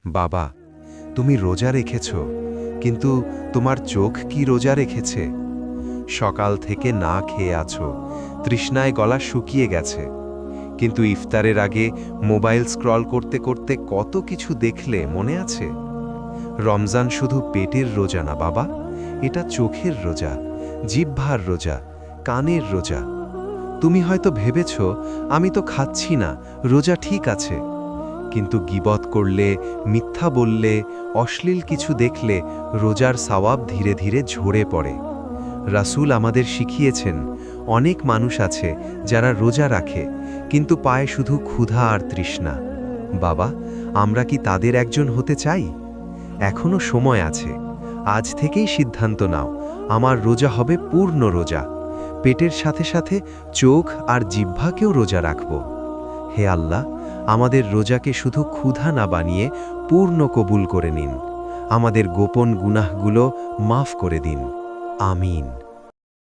বাবা, তুমি রোজা রেখেছ, কিন্তু তোমার চোখ কি রোজা রেখেছে? সকাল থেকে না খেয়ে আছো, তৃষ্ণায় গলা শুকিয়ে গেছে, কিন্তু ইফতারের আগে মোবাইল স্ক্রল করতে করতে কত কিছু দেখলে মনে আছে? রমজান শুধু পেটের রোজা না বাবা, এটা চোখের রোজা, জিহ্বার রোজা, কানের রোজা। তুমি হয়তো ভেবেছ আমি তো খাচ্ছি না, রোজা ঠিক আছে, কিন্তু গীবত করলে, মিথ্যা বললে, অশ্লীল কিছু দেখলে রোজার সওয়াব ধীরে ধীরে ঝরে পড়ে। রাসূল আমাদের শিখিয়েছেন, অনেক মানুষ আছে যারা রোজা রাখে কিন্তু পায় শুধু ক্ষুধা আর তৃষ্ণা। বাবা, আমরা কি তাদের একজন হতে চাই? এখনো সময় আছে, আজ থেকেই সিদ্ধান্ত নাও, আমার রোজা হবে পূর্ণ রোজা, পেটের সাথে সাথে চোখ আর জিহ্বাকেও রোজা রাখব। হে আল্লাহ, আমাদের রোজাকে শুধু ক্ষুধা না বানিয়ে পূর্ণ কবুল করে নিন, আমাদের গোপন গুনাহগুলো মাফ করে দিন। আমিন।